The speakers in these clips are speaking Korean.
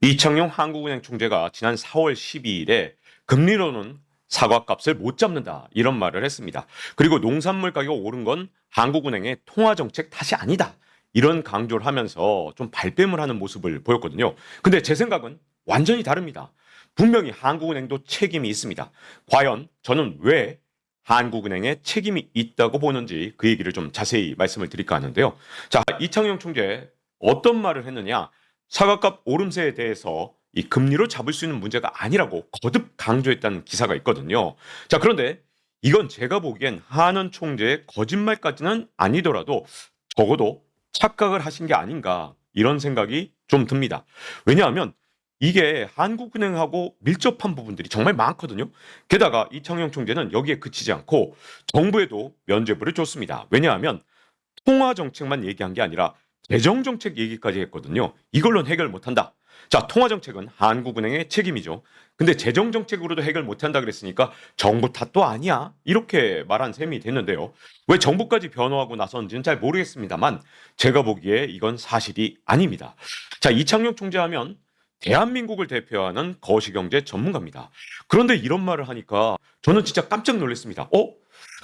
이창용 한국은행 총재가 지난 4월 12일에 금리로는 사과값을 못 잡는다 이런 말을 했습니다. 그리고 농산물 가격 오른 건 한국은행의 통화정책 탓이 아니다. 이런 강조를 하면서 좀 발뺌을 하는 모습을 보였거든요. 근데 제 생각은 완전히 다릅니다. 분명히 한국은행도 책임이 있습니다. 과연 저는 왜 한국은행에 책임이 있다고 보는지 그 얘기를 좀 자세히 말씀을 드릴까 하는데요. 자, 이창용 총재 어떤 말을 했느냐? 사과값 오름세에 대해서 이 금리로 잡을 수 있는 문제가 아니라고 거듭 강조했다는 기사가 있거든요. 자, 그런데 이건 제가 보기엔 한은 총재의 거짓말까지는 아니더라도 적어도 착각을 하신 게 아닌가 이런 생각이 좀 듭니다. 왜냐하면 이게 한국은행하고 밀접한 부분들이 정말 많거든요. 게다가 이창용 총재는 여기에 그치지 않고 정부에도 면죄부를 줬습니다. 왜냐하면 통화 정책만 얘기한 게 아니라 재정 정책 얘기까지 했거든요. 이걸로는 해결 못한다. 자, 통화 정책은 한국은행의 책임이죠. 근데 재정 정책으로도 해결 못한다 그랬으니까 정부 탓도 아니야. 이렇게 말한 셈이 됐는데요. 왜 정부까지 변호하고 나섰는지는 잘 모르겠습니다만 제가 보기에 이건 사실이 아닙니다. 자, 이창용 총재하면 대한민국을 대표하는 거시경제 전문가입니다. 그런데 이런 말을 하니까 저는 진짜 깜짝 놀랐습니다.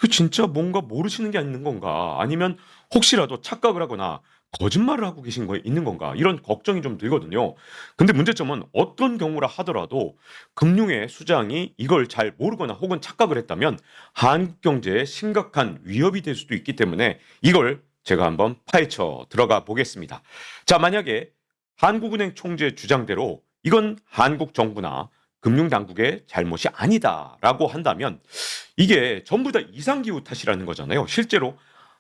그 진짜 뭔가 모르시는 게 있는 건가? 아니면 혹시라도 착각을 하거나 거짓말을 하고 계신 거에 있는 건가? 이런 걱정이 좀 들거든요. 근데 문제점은 어떤 경우라 하더라도 금융의 수장이 이걸 잘 모르거나 혹은 착각을 했다면 한국 경제에 심각한 위협이 될 수도 있기 때문에 이걸 제가 한번 파헤쳐 들어가 보겠습니다. 자, 만약에 한국은행 총재 주장대로 이건 한국 정부나 금융당국의 잘못이 아니다라고 한다면 이게 전부 다 이상기후 탓이라는 거잖아요. 실제로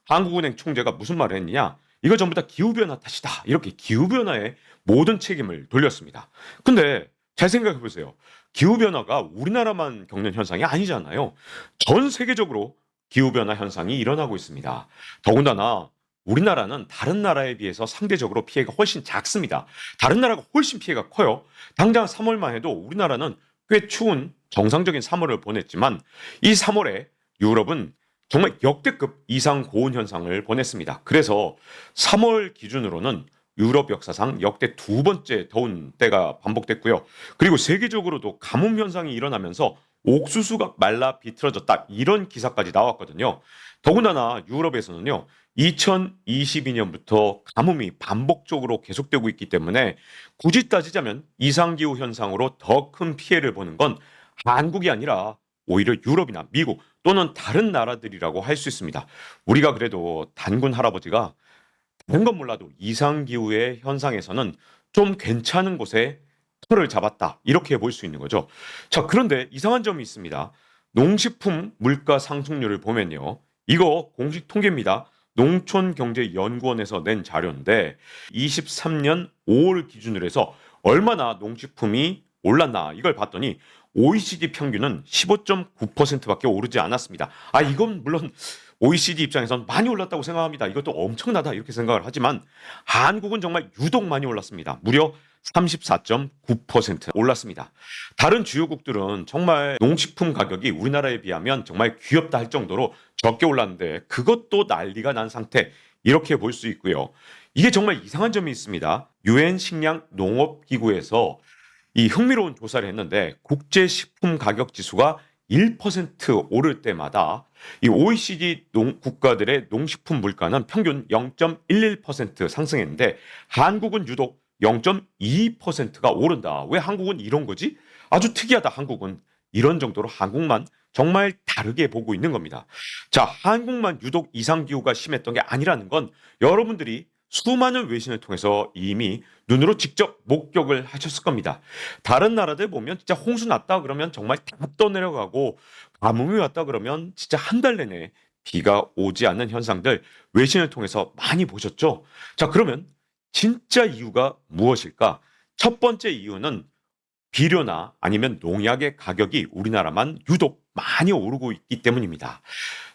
한국은행 총재가 무슨 말을 했느냐? 이거 전부 다 기후변화 탓이다. 이렇게 기후변화에 모든 책임을 돌렸습니다. 근데 잘 생각해 보세요. 기후변화가 우리나라만 겪는 현상이 아니잖아요. 전 세계적으로 기후변화 현상이 일어나고 있습니다. 더군다나 우리나라는 다른 나라에 비해서 상대적으로 피해가 훨씬 작습니다. 다른 나라가 훨씬 피해가 커요. 당장 3월만 해도 우리나라는 꽤 추운 정상적인 3월을 보냈지만 이 3월에 유럽은 정말 역대급 이상 고온 현상을 보냈습니다. 그래서 3월 기준으로는 유럽 역사상 역대 두 번째 더운 때가 반복됐고요. 그리고 세계적으로도 가뭄 현상이 일어나면서 옥수수가 말라 비틀어졌다 이런 기사까지 나왔거든요. 더군다나 유럽에서는요. 2022년부터 가뭄이 반복적으로 계속되고 있기 때문에 굳이 따지자면 이상기후 현상으로 더 큰 피해를 보는 건 한국이 아니라 오히려 유럽이나 미국 또는 다른 나라들이라고 할 수 있습니다. 우리가 그래도 단군 할아버지가 다른 건 몰라도 이상기후의 현상에서는 좀 괜찮은 곳에 터를 잡았다. 이렇게 볼 수 있는 거죠. 자, 그런데 이상한 점이 있습니다. 농식품 물가 상승률을 보면요. 이거 공식 통계입니다. 농촌경제연구원에서 낸 자료인데 23년 5월 기준으로 해서 얼마나 농식품이 올랐나 이걸 봤더니 OECD 평균은 15.9%밖에 오르지 않았습니다. 이건 물론 OECD 입장에선 많이 올랐다고 생각합니다. 이것도 엄청나다 이렇게 생각을 하지만 한국은 정말 유독 많이 올랐습니다. 무려 34.9% 올랐습니다. 다른 주요국들은 정말 농식품 가격이 우리나라에 비하면 정말 귀엽다 할 정도로 적게 올랐는데 그것도 난리가 난 상태 이렇게 볼 수 있고요. 이게 정말 이상한 점이 있습니다. 유엔 식량 농업 기구에서 이 흥미로운 조사를 했는데 국제 식품 가격 지수가 1% 오를 때마다 이 OECD 국가들의 농식품 물가는 평균 0.11% 상승했는데 한국은 유독 0.22%가 오른다. 왜 한국은 이런 거지? 아주 특이하다. 한국은 이런 정도로 한국만 정말 다르게 보고 있는 겁니다. 자, 한국만 유독 이상기후가 심했던 게 아니라는 건 여러분들이 수많은 외신을 통해서 이미 눈으로 직접 목격을 하셨을 겁니다. 다른 나라들 보면 진짜 홍수 났다 그러면 정말 다 떠내려가고 가뭄이 왔다 그러면 진짜 한 달 내내 비가 오지 않는 현상들 외신을 통해서 많이 보셨죠? 자, 그러면 진짜 이유가 무엇일까? 첫 번째 이유는 비료나 아니면 농약의 가격이 우리나라만 유독 많이 오르고 있기 때문입니다.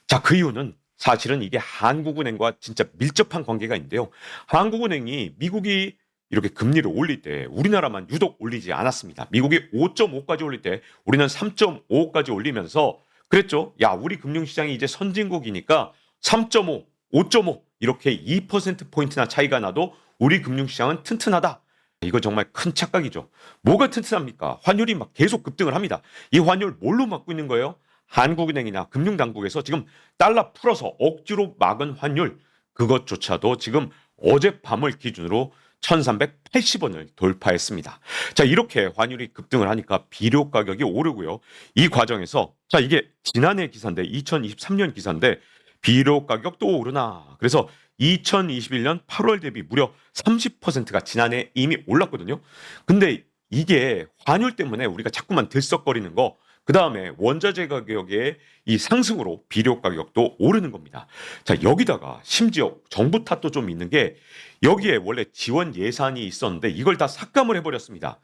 자, 그 이유는 사실은 이게 한국은행과 진짜 밀접한 관계가 있는데요. 한국은행이 미국이 이렇게 금리를 올릴 때 우리나라만 유독 올리지 않았습니다. 미국이 5.5까지 올릴 때 우리는 3.5까지 올리면서 그랬죠. 야, 우리 금융시장이 이제 선진국이니까 3.5, 5.5 이렇게 2%포인트나 차이가 나도 우리 금융시장은 튼튼하다. 이거 정말 큰 착각이죠. 뭐가 튼튼합니까? 환율이 막 계속 급등을 합니다. 이 환율 뭘로 막고 있는 거예요? 한국은행이나 금융당국에서 지금 달러 풀어서 억지로 막은 환율, 그것조차도 지금 어젯밤을 기준으로 1380원을 돌파했습니다. 자, 이렇게 환율이 급등을 하니까 비료 가격이 오르고요. 이 과정에서 자, 이게 지난해 기사인데 2023년 기사인데 비료 가격도 오르나. 그래서 2021년 8월 대비 무려 30%가 지난해 이미 올랐거든요. 근데 이게 환율 때문에 우리가 자꾸만 들썩거리는 거, 그 다음에 원자재 가격의 이 상승으로 비료 가격도 오르는 겁니다. 자, 여기다가 심지어 정부 탓도 좀 있는 게 여기에 원래 지원 예산이 있었는데 이걸 다 삭감을 해버렸습니다.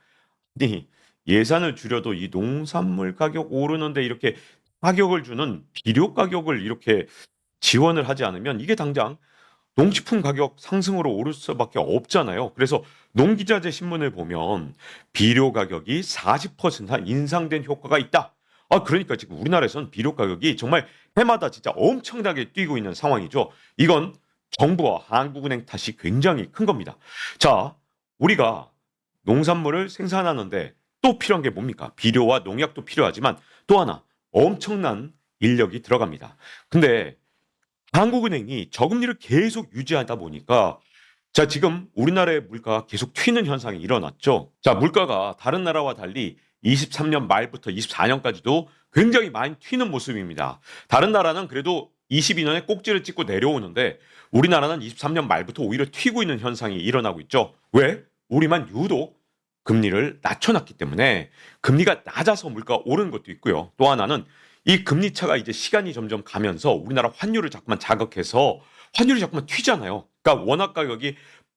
아니, 예산을 줄여도 이 농산물 가격 오르는데 이렇게 가격을 주는 비료 가격을 이렇게 지원을 하지 않으면 이게 당장 농식품 가격 상승으로 오를 수밖에 없잖아요. 그래서 농기자재 신문을 보면 비료 가격이 40% 인상된 효과가 있다. 아, 그러니까 지금 우리나라에서는 비료 가격이 정말 해마다 진짜 엄청나게 뛰고 있는 상황이죠. 이건 정부와 한국은행 탓이 굉장히 큰 겁니다. 자, 우리가 농산물을 생산하는데 또 필요한 게 뭡니까? 비료와 농약도 필요하지만 또 하나 엄청난 인력이 들어갑니다. 근데 한국은행이 저금리를 계속 유지하다 보니까 자, 지금 우리나라의 물가가 계속 튀는 현상이 일어났죠. 자, 물가가 다른 나라와 달리 23년 말부터 24년까지도 굉장히 많이 튀는 모습입니다. 다른 나라는 그래도 22년에 꼭지를 찍고 내려오는데 우리나라는 23년 말부터 오히려 튀고 있는 현상이 일어나고 있죠. 왜? 우리만 유독 금리를 낮춰놨기 때문에 금리가 낮아서 물가가 오르는 것도 있고요. 또 하나는 이 금리 차가 이제 시간이 점점 가면서 우리나라 환율을 자꾸만 자극해서 환율이 자꾸만 튀잖아요. 그러니까 원화 가격이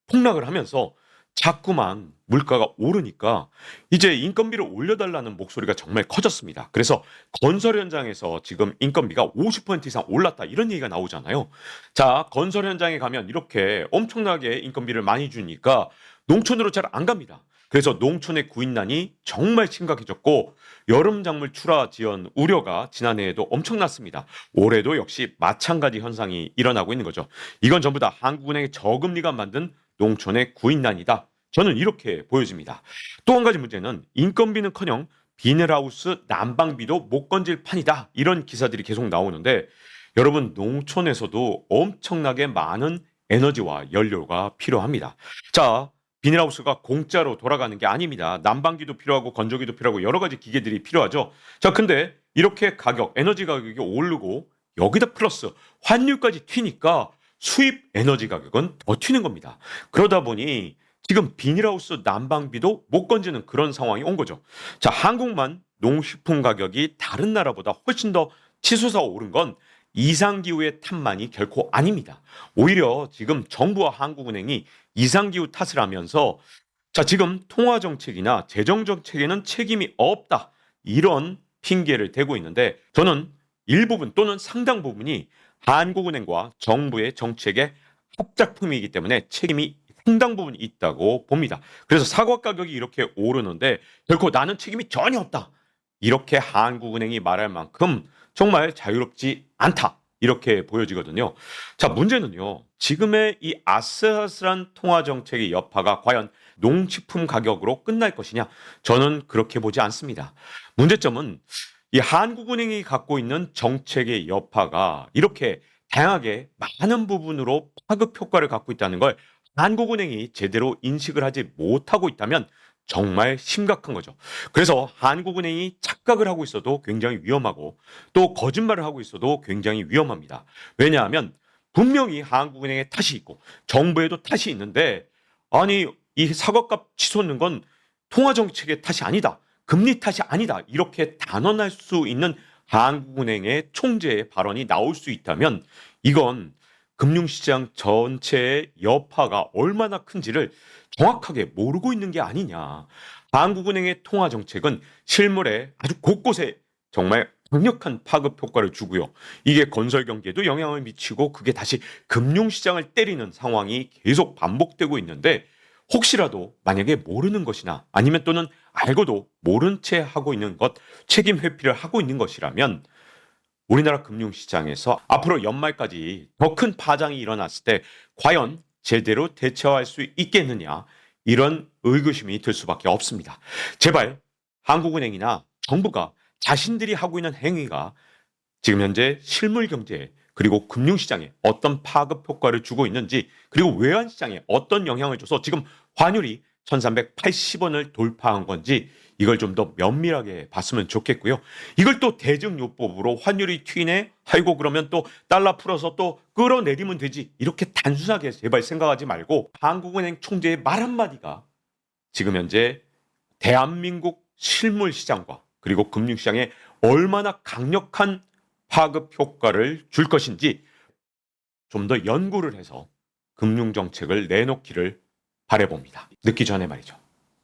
폭락을 하면서 자꾸만 물가가 오르니까 이제 인건비를 올려달라는 목소리가 정말 커졌습니다. 그래서 건설 현장에서 지금 인건비가 50% 이상 올랐다 이런 얘기가 나오잖아요. 자, 건설 현장에 가면 이렇게 엄청나게 인건비를 많이 주니까 농촌으로 잘 안 갑니다. 그래서 농촌의 구인난이 정말 심각해졌고 여름 작물 출하 지연 우려가 지난해에도 엄청났습니다. 올해도 역시 마찬가지 현상이 일어나고 있는 거죠. 이건 전부 다 한국은행의 저금리가 만든 농촌의 구인난이다. 저는 이렇게 보여집니다. 또 한 가지 문제는 인건비는커녕 비닐하우스 난방비도 못 건질 판이다. 이런 기사들이 계속 나오는데 여러분 농촌에서도 엄청나게 많은 에너지와 연료가 필요합니다. 자, 비닐하우스가 공짜로 돌아가는 게 아닙니다. 난방기도 필요하고 건조기도 필요하고 여러 가지 기계들이 필요하죠. 자, 근데 이렇게 에너지 가격이 오르고 여기다 플러스 환율까지 튀니까 수입 에너지 가격은 더 튀는 겁니다. 그러다 보니 지금 비닐하우스 난방비도 못 건지는 그런 상황이 온 거죠. 자, 한국만 농식품 가격이 다른 나라보다 훨씬 더 치솟아 오른 건 이상기후의 탓만이 결코 아닙니다. 오히려 지금 정부와 한국은행이 이상기후 탓을 하면서 자, 지금 통화정책이나 재정정책에는 책임이 없다. 이런 핑계를 대고 있는데 저는 일부분 또는 상당 부분이 한국은행과 정부의 정책의 합작품이기 때문에 책임이 상당 부분 있다고 봅니다. 그래서 사과 가격이 이렇게 오르는데 결코 나는 책임이 전혀 없다. 이렇게 한국은행이 말할 만큼 정말 자유롭지 않다. 이렇게 보여지거든요. 자, 문제는요. 지금의 이 아슬아슬한 통화 정책의 여파가 과연 농식품 가격으로 끝날 것이냐? 저는 그렇게 보지 않습니다. 문제점은 이 한국은행이 갖고 있는 정책의 여파가 이렇게 다양하게 많은 부분으로 파급 효과를 갖고 있다는 걸 한국은행이 제대로 인식을 하지 못하고 있다면 정말 심각한 거죠. 그래서 한국은행이 착각을 하고 있어도 굉장히 위험하고 또 거짓말을 하고 있어도 굉장히 위험합니다. 왜냐하면 분명히 한국은행의 탓이 있고 정부에도 탓이 있는데 아니 이 사과값 치솟는 건 통화정책의 탓이 아니다. 금리 탓이 아니다. 이렇게 단언할 수 있는 한국은행의 총재의 발언이 나올 수 있다면 이건 금융시장 전체의 여파가 얼마나 큰지를 정확하게 모르고 있는 게 아니냐. 한국은행의 통화 정책은 실물에 아주 곳곳에 정말 강력한 파급 효과를 주고요. 이게 건설 경기에도 영향을 미치고 그게 다시 금융시장을 때리는 상황이 계속 반복되고 있는데 혹시라도 만약에 모르는 것이나 아니면 또는 알고도 모른 채 하고 있는 것, 책임 회피를 하고 있는 것이라면 우리나라 금융시장에서 앞으로 연말까지 더 큰 파장이 일어났을 때 과연 제대로 대처할 수 있겠느냐? 이런 의구심이 들 수밖에 없습니다. 제발 한국은행이나 정부가 자신들이 하고 있는 행위가 지금 현재 실물 경제에 그리고 금융시장에 어떤 파급 효과를 주고 있는지, 그리고 외환시장에 어떤 영향을 줘서 지금 환율이 1380원을 돌파한 건지 이걸 좀 더 면밀하게 봤으면 좋겠고요. 이걸 또 대증요법으로 환율이 튀네, 아이고 그러면 또 달러 풀어서 또 끌어내리면 되지, 이렇게 단순하게 제발 생각하지 말고 한국은행 총재의 말 한마디가 지금 현재 대한민국 실물 시장과 그리고 금융시장에 얼마나 강력한 파급 효과를 줄 것인지 좀 더 연구를 해서 금융정책을 내놓기를 바라봅니다. 늦기 전에 말이죠.